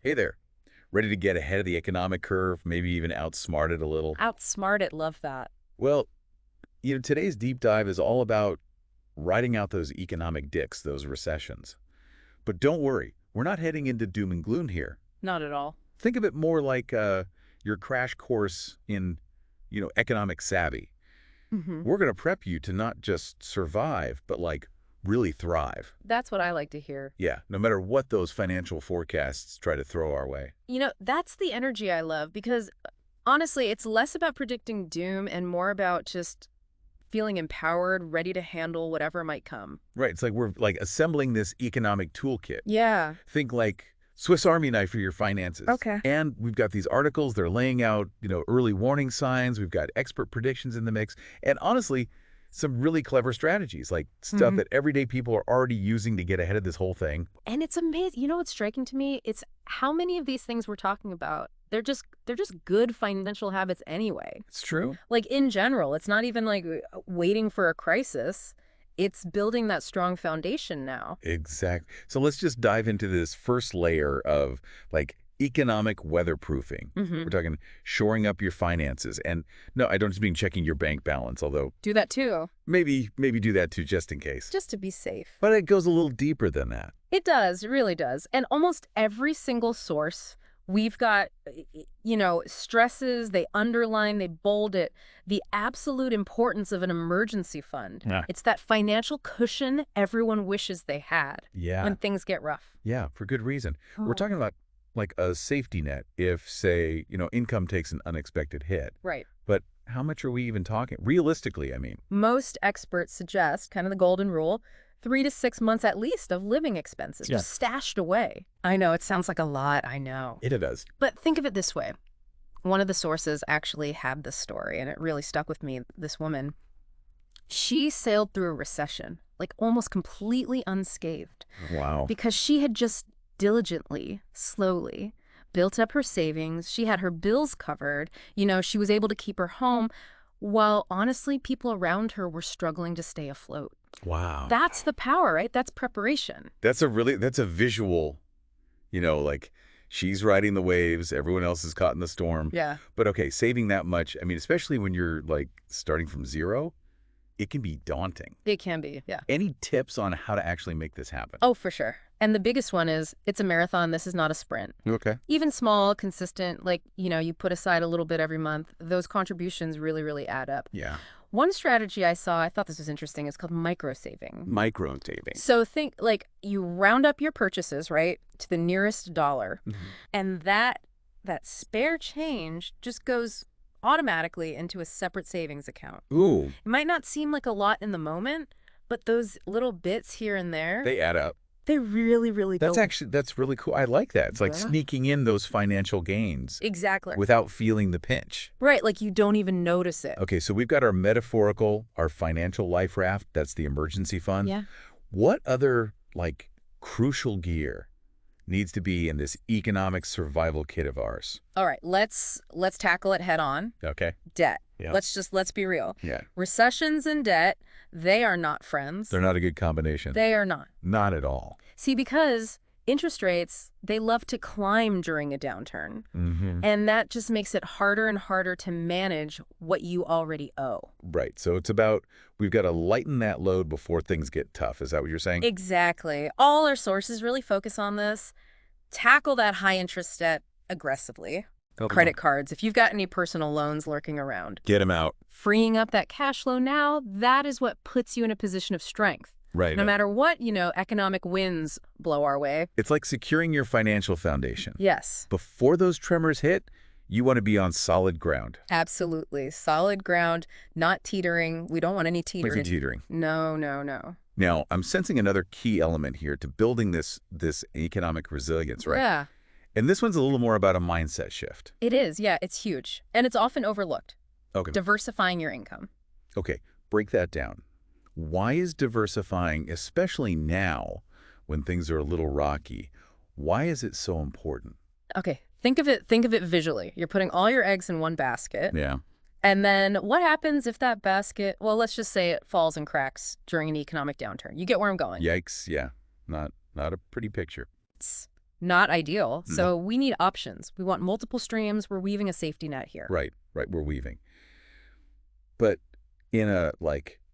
Hey there. Ready to get ahead of the economic curve, maybe even outsmart it a little? Outsmart it, love that. Well, today's deep dive is all about riding out those economic dicks, those recessions. But don't worry, we're not heading into doom and gloom here. Not at all. Think of it more like your crash course in, economic savvy. hmm We're going to prep you to not just survive, but like really thrive. That's what I like to hear. Yeah, no matter what those financial forecasts try to throw our way. That's the energy I love because honestly, it's less about predicting doom and more about just feeling empowered, ready to handle whatever might come. Right, it's like we're like assembling this economic toolkit. Yeah. Think like Swiss Army knife for your finances. Okay. And we've got these articles, they're laying out, early warning signs. We've got expert predictions in the mix. And honestly, some really clever strategies, like stuff hmm that everyday people are already using to get ahead of this whole thing. And it's amazing. You know what's striking to me? It's how many of these things we're talking about. They're just good financial habits anyway. It's true. Like in general, it's not even like waiting for a crisis. It's building that strong foundation now. Exactly. So let's just dive into this first layer of like economic weatherproofing. hmm We're talking shoring up your finances. And no, I don't just mean checking your bank balance, although Do that too, maybe do that too just in case. just to be safe. But it goes a little deeper than that. It does, it really does. And almost every single source, we've got, stresses, they underline, they bold it, the absolute importance of an emergency fund. Yeah. It's that financial cushion everyone wishes they had Yeah. when things get rough. Yeah, for good reason. We're Oh. talking about like a safety net if, say, income takes an unexpected hit. Right. But how much are we even talking? Realistically, I mean. Most experts suggest, kind of the golden rule, 3 to 6 months at least of living expenses Yeah. just stashed away. I know, it sounds like a lot, I know. It does. But think of it this way. One of the sources actually had this story, and it really stuck with me. This woman, she sailed through a recession, like almost completely unscathed, Wow. because she had just diligently, slowly built up her savings. She had her bills covered. She was able to keep her home, while honestly, people around her were struggling to stay afloat. Wow. That's the power, right? That's preparation. That's a visual, like she's riding the waves, everyone else is caught in the storm. Yeah. But okay, saving that much, I mean, especially when you're like starting from zero, it can be daunting. It can be, yeah. Any tips on how to actually make this happen? Oh, for sure. And the biggest one is it's a marathon. This is not a sprint. Okay. Even small, consistent, like, you put aside a little bit every month, those contributions really, really add up. Yeah. One strategy I saw, I thought this was interesting, is called micro saving. Micro saving. So think like you round up your purchases, right, to the nearest dollar, and that spare change just goes automatically into a separate savings account. Ooh, It might not seem like a lot in the moment, but those little bits here and there, they add up. they really, really That's go. that's really cool. I like that. It's like Yeah. sneaking in those financial gains Exactly. without feeling the pinch. Right, like you don't even notice it. Okay, so we've got our metaphorical, our financial life raft. That's the emergency fund. Yeah. What other, like, crucial gear needs to be in this economic survival kit of ours? All right, let's tackle it head on. Okay. Debt. Yeah. Let's be real. Yeah. Recessions and debt, they are not friends. They're not a good combination. They are not. Not at all. See, because interest rates, they love to climb during a downturn. Mm-hmm. And that just makes it harder and harder to manage what you already owe. Right. So it's about we've got to lighten that load before things get tough. Is that what you're saying? Exactly. All our sources really focus on this. Tackle that high interest debt aggressively. Credit cards, if you've got any personal loans lurking around. Get them out. Freeing up that cash flow now, that is what puts you in a position of strength. Right. No matter what, economic winds blow our way. It's like securing your financial foundation. Yes, Before those tremors hit, you want to be on solid ground. absolutely. Solid ground, not teetering. We don't want any Makes me teetering. teetering. No, no, no. Now, I'm sensing another key element here to building this economic resilience, right? Yeah, And this one's a little more about a mindset shift. it is. Yeah, it's huge. And it's often overlooked. Okay. Diversifying your income. Okay, break that down. Why is diversifying, especially now when things are a little rocky, why is it so important? Okay, think of it visually. You're putting all your eggs in one basket. Yeah. And then what happens if that basket, well, let's just say it falls and cracks during an economic downturn. You get where I'm going. Yikes. Yeah. Not a pretty picture. Not ideal. So we need options. We want multiple streams. We're weaving a safety net here. Right, we're weaving. But in a,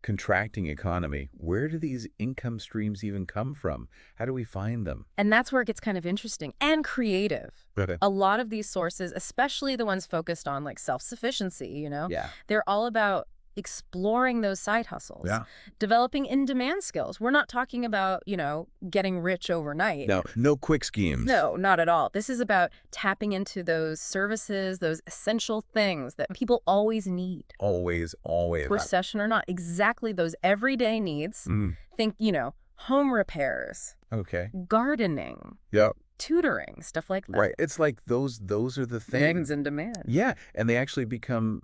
contracting economy, where do these income streams even come from? How do we find them? And that's where it gets kind of interesting and creative. Okay. A lot of these sources, especially the ones focused on self-sufficiency, Yeah. they're all about exploring those side hustles, Yeah. developing in-demand skills. We're not talking about, getting rich overnight. No quick schemes. No, not at all. This is about tapping into those services, those essential things that people always need. Always. Recession or not, exactly those everyday needs. Think, home repairs, Okay. gardening, Yeah. tutoring, stuff like that. Right. It's like those are the things. Things in demand. Yeah, and they actually become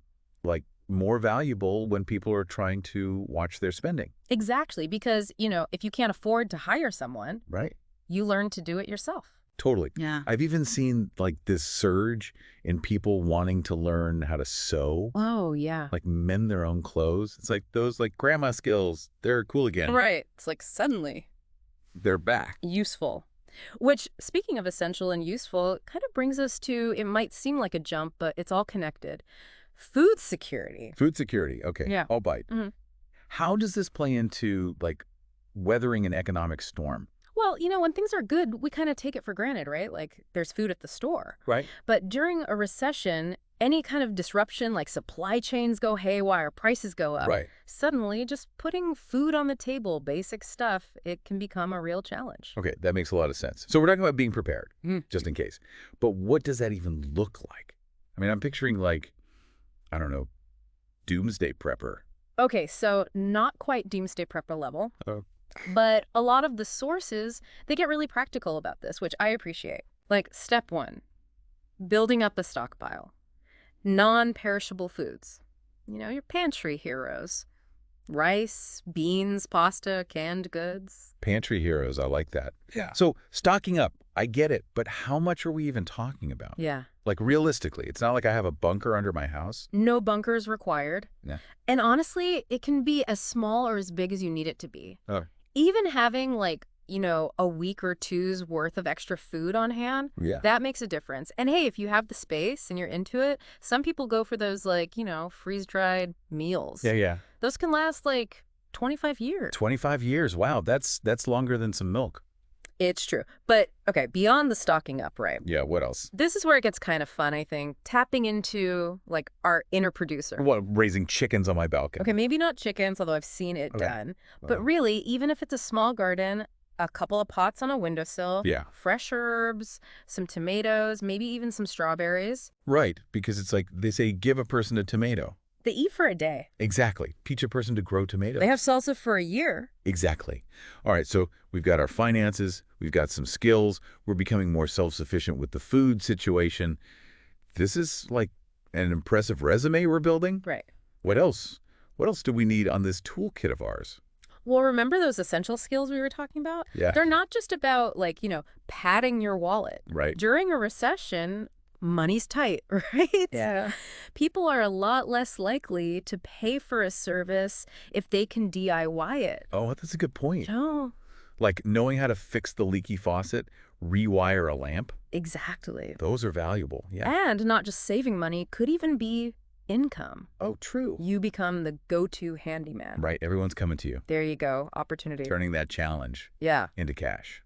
more valuable when people are trying to watch their spending. Exactly, because, if you can't afford to hire someone, Right. you learn to do it yourself. Totally. Yeah. I've even seen this surge in people wanting to learn how to sew, Oh, yeah. mend their own clothes. It's like those grandma skills, they're cool again. Right. It's suddenly They're back. useful. Which, speaking of essential and useful, kind of brings us to, it might seem like a jump, but it's all connected. Food security. Food security. Okay. Yeah. I'll bite. How does this play into weathering an economic storm? Well, when things are good, we kind of take it for granted, right? There's food at the store. Right. But during a recession, any kind of disruption, supply chains go haywire, prices go up. Right. Suddenly, just putting food on the table, basic stuff, it can become a real challenge. Okay, that makes a lot of sense. So we're talking about being prepared, just in case. But what does that even look like? I mean, I'm picturing I don't know, doomsday prepper. Okay, so not quite doomsday prepper level. Oh. But a lot of the sources, they get really practical about this, which I appreciate. Step 1, building up a stockpile. Non-perishable foods. Your pantry heroes. Rice, beans, pasta, canned goods. Pantry heroes, I like that. Yeah. So stocking up, I get it, but how much are we even talking about? Yeah. Realistically, it's not like I have a bunker under my house. No bunkers required. Yeah. And honestly, it can be as small or as big as you need it to be. Oh. Even having a week or two's worth of extra food on hand, Yeah. that makes a difference. And hey, if you have the space and you're into it, some people go for those freeze-dried meals. Yeah. Those can last 25 years. 25 years. Wow, that's longer than some milk. It's true. But okay, beyond the stocking up, right? Yeah, what else? This is where it gets kind of fun, I think. Tapping into our inner producer. What, raising chickens on my balcony? Okay, maybe not chickens, although I've seen it Okay. done. But really, even if it's a small garden, a couple of pots on a windowsill, Yeah. fresh herbs, some tomatoes, maybe even some strawberries. Right, because it's they say give a person a tomato. They eat for a day. Exactly. Teach a person to grow tomatoes. They have salsa for a year. Exactly. All right, so we've got our finances, we've got some skills, we're becoming more self-sufficient with the food situation. This is an impressive resume we're building. Right. What else? What else do we need on this toolkit of ours? Well, remember those essential skills we were talking about? Yeah. They're not just about, padding your wallet. Right. During a recession, money's tight, right? Yeah. People are a lot less likely to pay for a service if they can DIY it. Oh, that's a good point. Oh, Knowing how to fix the leaky faucet, rewire a lamp, exactly. those are valuable. Yeah. And not just saving money, could even be income. Oh, true. You become the go-to handyman. Right, everyone's coming to you, There you go. Opportunity. turning that challenge Yeah. into cash.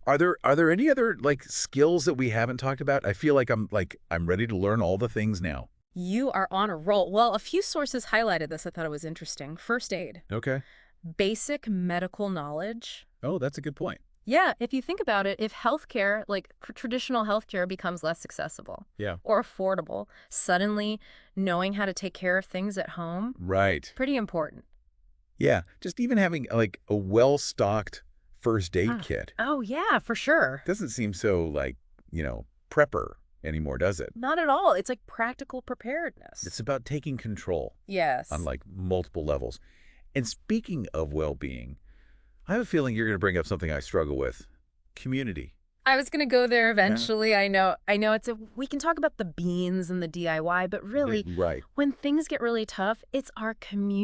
Are there any other skills that we haven't talked about? I feel I'm ready to learn all the things now. You are on a roll. Well, a few sources highlighted this. I thought it was interesting. First aid. Okay. Basic medical knowledge. Oh, that's a good point. Yeah, if you think about it, if healthcare, traditional healthcare becomes less accessible Yeah. or affordable, suddenly knowing how to take care of things at home, Right. pretty important. Yeah, just even having a well-stocked first aid kit Oh, yeah, for sure. doesn't seem so prepper anymore, does it? Not at all. It's practical preparedness. It's about taking control Yes. on multiple levels. And speaking of well-being, I have a feeling you're going to bring up something I struggle with. Community. I was going to go there eventually. I know we can talk about the beans and the DIY, but really, Right. when things get really tough, it's our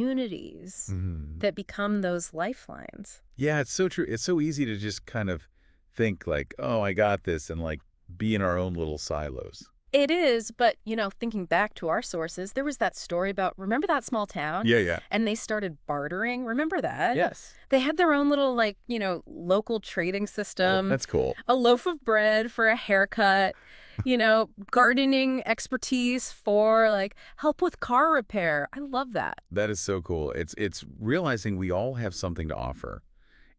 communities Mhm. that become those lifelines. Yeah, it's so true. It's so easy to just kind of think like, oh, I got this, and like be in our own little silos. It is, but, thinking back to our sources, there was that story about, remember that small town? Yeah, yeah. And they started bartering. Remember that? Yes. They had their own little, local trading Oh, system, that's cool. a loaf of bread for a haircut, gardening expertise for, help with car repair. I love that. That is so cool. It's realizing we all have something to offer,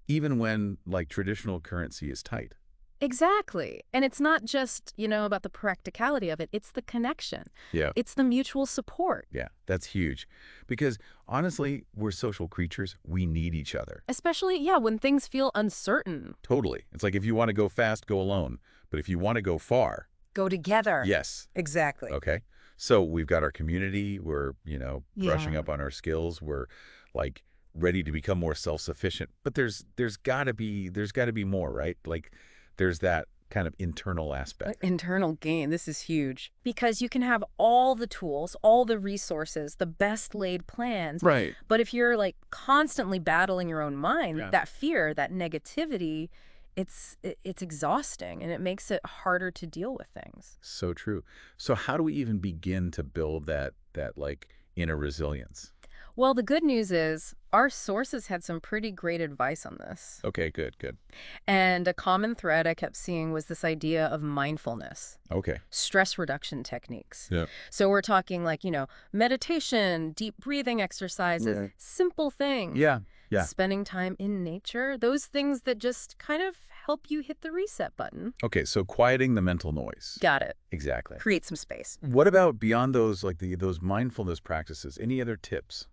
even when like traditional currency is tight. Exactly. And it's not just, about the practicality of it. It's the connection. Yeah. It's the mutual support. Yeah, that's huge. Because honestly, we're social creatures. We need each other. Especially, yeah, when things feel uncertain. Totally. It's like if you want to go fast, go alone. But if you want to go far, Go together. yes. Exactly. Okay. So we've got our community. We're, brushing Yeah. up on our skills. We're like ready to become more self-sufficient. But there's got to be more, right? Like there's that kind of internal aspect. Internal gain. This is huge. Because you can have all the tools, all the resources, the best laid plans. Right. But if you're constantly battling your own mind, Yeah. that fear, that negativity, it's exhausting and it makes it harder to deal with things. So true. So how do we even begin to build that like inner resilience? Well, the good news is our sources had some pretty great advice on this. Okay, good, good. And a common thread I kept seeing was this idea of mindfulness, Okay. stress reduction techniques. Yeah. So we're talking meditation, deep breathing exercises, Yeah. simple things. Yeah. Yeah. Spending time in nature, those things that just kind of help you hit the reset button. Okay, so quieting the mental noise. Got it. Exactly. Create some space. What about beyond those, like those mindfulness practices? Any other tips?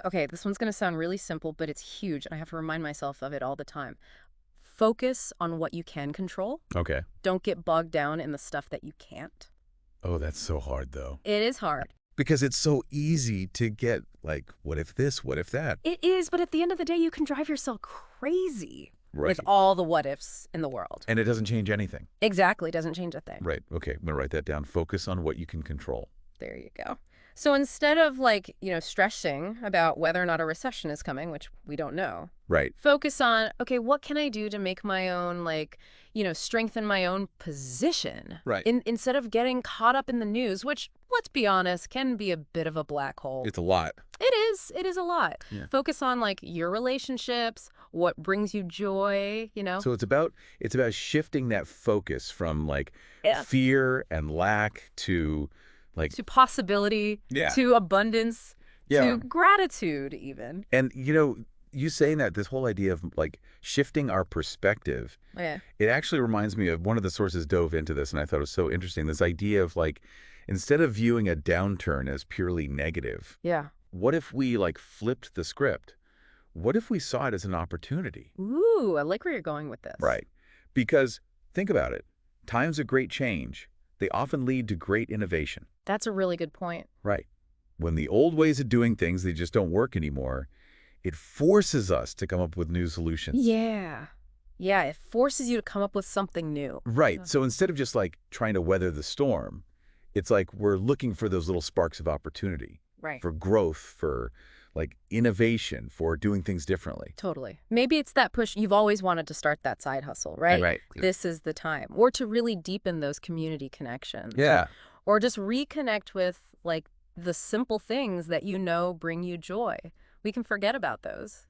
Okay, this one's going to sound really simple, but it's huge, and I have to remind myself of it all the time. Focus on what you can control. Okay. Don't get bogged down in the stuff that you can't. Oh, that's so hard, though. It is hard. Because it's so easy to get, like, what if this, what if that? It is, but at the end of the day, you can drive yourself crazy Right. with all the what ifs in the world. And it doesn't change anything. Exactly, doesn't change a thing. Right. Okay, I'm going to write that down. Focus on what you can control. There you go. So instead of stressing about whether or not a recession is coming, which we don't know, Right. focus on, okay, what can I do to make my own, strengthen my own position? Right. Instead of getting caught up in the news, which, let's be honest, can be a bit of a black hole. It's a lot. It is. It is a lot. Yeah. Focus on, your relationships, what brings you joy, So it's about shifting that focus from, like, Yeah. fear and lack to, like, to possibility, Yeah. to abundance, Yeah. to gratitude even. And, you saying that, this whole idea of, like, shifting our perspective, Yeah. it actually reminds me of one of the sources dove into this, and I thought it was so interesting, this idea of, like, instead of viewing a downturn as purely negative, Yeah. what if we, like, flipped the script? What if we saw it as an opportunity? Ooh, I like where you're going with this. Right. Because think about it. Times of great change, they often lead to great innovation. That's a really good point. Right. When the old ways of doing things, they just don't work anymore, it forces us to come up with new solutions. Yeah. Yeah, it forces you to come up with something new. Right. So instead of just like trying to weather the storm, it's like we're looking for those little sparks of opportunity, Right. for growth, for like innovation, for doing things differently. Totally. Maybe it's that push. You've always wanted to start that side hustle, right? Right. This is the time. Or to really deepen those community connections. Yeah. Or just reconnect with the simple things that bring you joy. We can forget about those,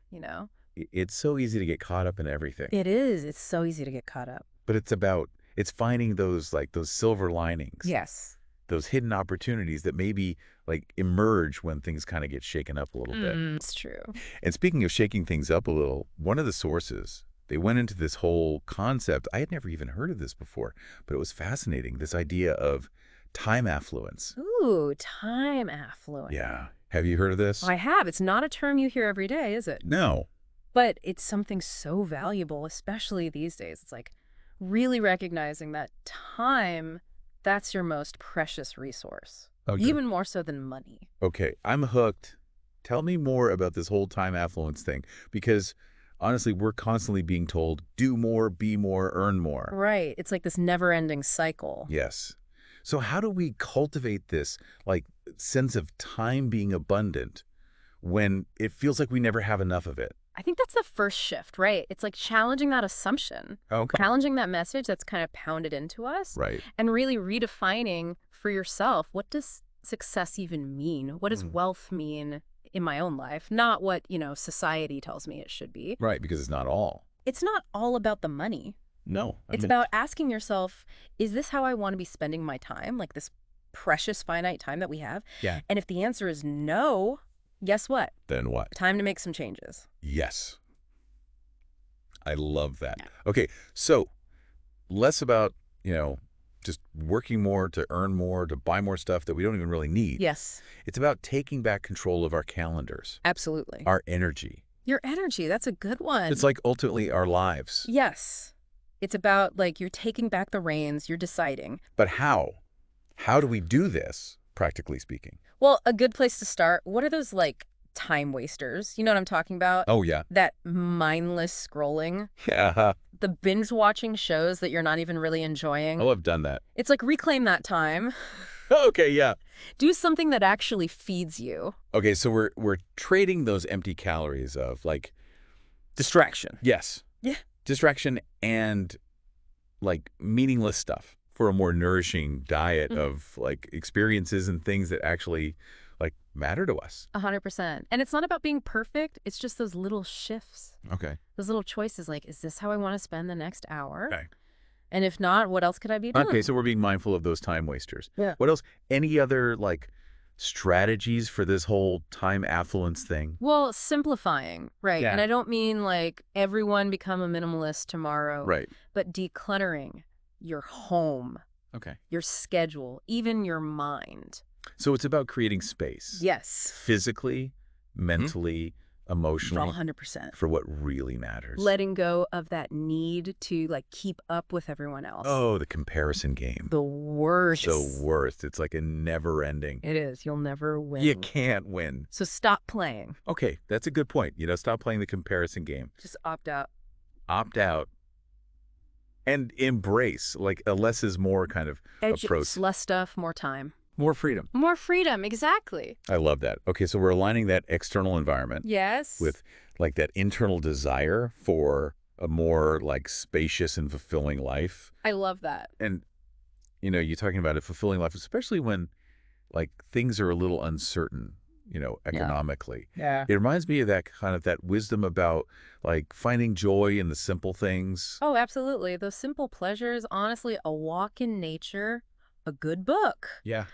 It's so easy to get caught up in everything. It is. It's so easy to get caught up. But it's finding those like those silver linings. Yes. Those hidden opportunities that maybe like emerge when things kind of get shaken up a little bit. It's true. And speaking of shaking things up a little, one of the sources, they went into this whole concept. I had never even heard of this before, but it was fascinating. This idea of time affluence. Ooh, time affluence. Yeah. Have you heard of this? I have. It's not a term you hear every day, is it? No. But it's something so valuable, especially these days. It's like really recognizing that time, that's your most precious resource. Okay. Even more so than money. Okay, I'm hooked. Tell me more about this whole time affluence thing, because honestly, we're constantly being told, do more, be more, earn more. Right. It's like this never-ending cycle. Yes. So how do we cultivate this like sense of time being abundant when it feels like we never have enough of it? I think that's the first shift, right? It's like challenging that assumption, Okay. challenging that message that's kind of pounded into us, Right. and really redefining for yourself, what does success even mean? What does Mm. wealth mean in my own life? Not what, society tells me it should be. Right, because it's not all. It's not all about the money. No. It's about asking yourself, is this how I want to be spending my time? Like this precious finite time that we have? Yeah. And if the answer is no, guess what? Then what? Time to make some changes. Yes. I love that. Okay, so less about, just working more to earn more, to buy more stuff that we don't even really need. Yes, It's about taking back control of our calendars, absolutely. our energy. Your energy, that's a good one. It's like ultimately our lives. Yes. It's about like you're taking back the reins, you're deciding. But how? How do we do this, practically speaking? Well, a good place to start, what are those like time wasters? You know what I'm talking about? Oh, yeah. That mindless scrolling, Yeah. the binge watching shows that you're not even really enjoying. Oh, I've done that. It's like reclaim that time. Okay, yeah. Do something that actually feeds you. Okay, so we're trading those empty calories of like, Distraction. yes. Yeah. Distraction and like meaningless stuff for a more nourishing diet Mhm. of like experiences and things that actually like matter to us. 100%. And it's not about being perfect. It's just those little shifts, Okay. those little choices like, is this how I want to spend the next hour? Okay. And if not, what else could I be doing? Okay, so we're being mindful of those time wasters. Yeah. What else? Any other like strategies for this whole time affluence thing? Well, simplifying, right? Yeah. And I don't mean like everyone become a minimalist tomorrow, Right. but decluttering your home, Okay. your schedule, even your mind. So it's about creating space. Yes. Physically, mentally, emotionally, 100%. for what really matters. Letting go of that need to like keep up with everyone else. Oh, the comparison game. The worst. The worst. It's like a never ending. It is. You'll never win. You can't win. So stop playing. Okay, that's a good point. Stop playing the comparison game. Just opt out. Opt out and embrace like a less is more kind of approach. Less stuff, more time. More freedom. More freedom, exactly. I love that. Okay, so we're aligning that external environment Yes. with like that internal desire for a more like spacious and fulfilling life. I love that. And, you're talking about a fulfilling life, especially when like things are a little uncertain, economically. Yeah. It reminds me of that wisdom about like finding joy in the simple things. Oh, absolutely. Those simple pleasures, honestly, a walk in nature, a good book, Yeah.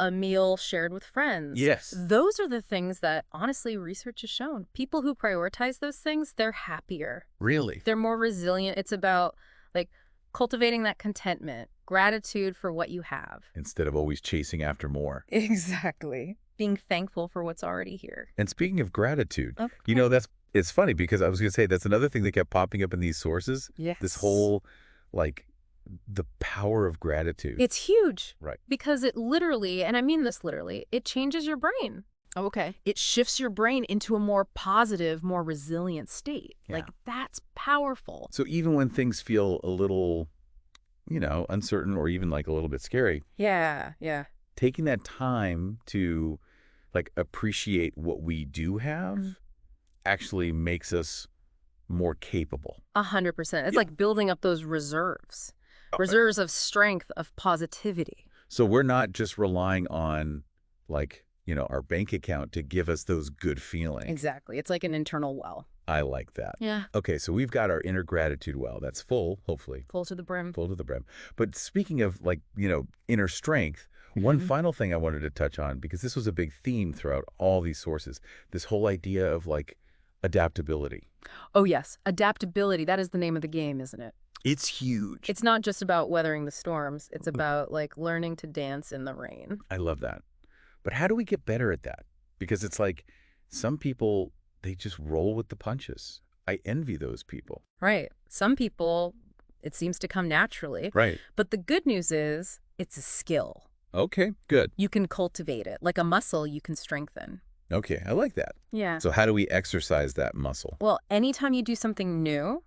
a meal shared with friends. Yes. Those are the things that, honestly, research has shown. People who prioritize those things, they're happier. Really? They're more resilient. It's about, like, cultivating that contentment, gratitude for what you have. Instead of always chasing after more. Exactly. Being thankful for what's already here. And speaking of gratitude, Okay. it's funny because I was going to say that's another thing that kept popping up in these sources. Yes. This whole, like, the power of gratitude. It's huge. Right. Because it literally, and I mean this literally, it changes your brain. Okay. It shifts your brain into a more positive, more resilient state. Yeah. Like, that's powerful. So even when things feel a little, uncertain or even like a little bit scary, Yeah. Yeah. taking that time to like appreciate what we do have Mhm. actually makes us more capable. 100%. It's Yeah. like building up those reserves. Reserves of strength, of positivity. So we're not just relying on like, our bank account to give us those good feelings. Exactly. It's like an internal well. I like that. Yeah. Okay, so we've got our inner gratitude well. That's full, hopefully, Full to the brim. full to the brim. But speaking of like, inner strength, one Mhm. final thing I wanted to touch on, because this was a big theme throughout all these sources, this whole idea of like adaptability. Oh, yes. Adaptability. That is the name of the game, isn't it? It's huge. It's not just about weathering the storms. It's about like learning to dance in the rain. I love that. But how do we get better at that? Because it's like some people, they just roll with the punches. I envy those people. Right. Some people, it seems to come naturally. Right. But the good news is it's a skill. Okay, good. You can cultivate it. Like a muscle, you can strengthen. Okay, I like that. Yeah. So how do we exercise that muscle? Well, anytime you do something new,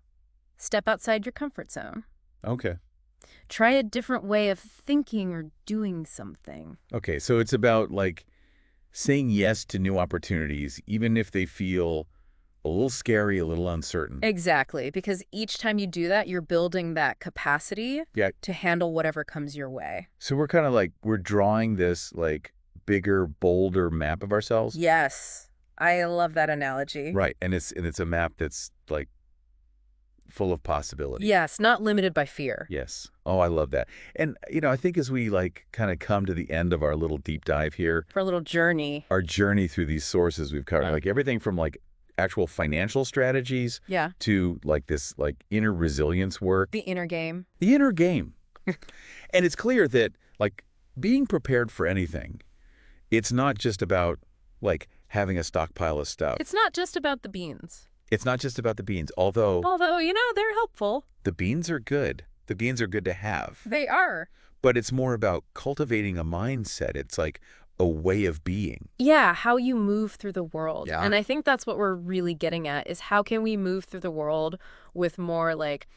step outside your comfort zone. Okay. Try a different way of thinking or doing something. Okay, so it's about like saying yes to new opportunities, even if they feel A little scary, a little uncertain. Exactly, because each time you do that, you're building that capacity Yeah. to handle whatever comes your way. So we're kind of like, we're drawing this like bigger, bolder map of ourselves. Yes, I love that analogy. Right. And it's a map that's like full of possibility. Yes, not limited by fear. Yes. Oh, I love that. And, I think as we like kind of come to the end of our little deep dive here, For a little journey. our journey through these sources we've covered, like everything from like actual financial strategies Yeah, to like this like inner resilience work, the inner game. the inner game. And it's clear that like being prepared for anything, it's not just about like having a stockpile of stuff. It's not just about the beans. It's not just about the beans, although Although, they're helpful. the beans are good. The beans are good to have. They are. But it's more about cultivating a mindset. It's like a way of being. Yeah, how you move through the world. Yeah. And I think that's what we're really getting at, is how can we move through the world with more like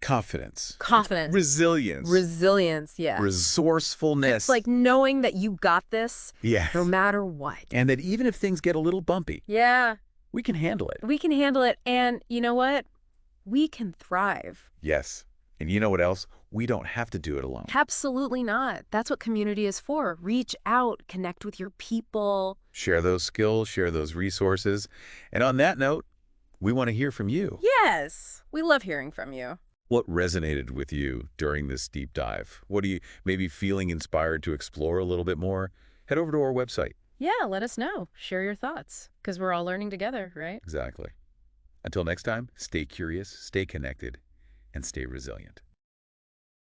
Confidence. confidence, Resilience. resilience, yeah. Resourcefulness. It's like knowing that you got this yeah. no matter what. And that even if things get a little bumpy, Yeah, we can handle it. we can handle it. And you know what? We can thrive. Yes. And you know what else? We don't have to do it alone. Absolutely not. That's what community is for. Reach out, connect with your people. Share those skills, share those resources. And on that note, we want to hear from you. Yes, we love hearing from you. What resonated with you during this deep dive? What are you maybe feeling inspired to explore a little bit more? Head over to our website. Yeah, let us know. Share your thoughts, because we're all learning together, right? Exactly. Until next time, stay curious, stay connected, and stay resilient.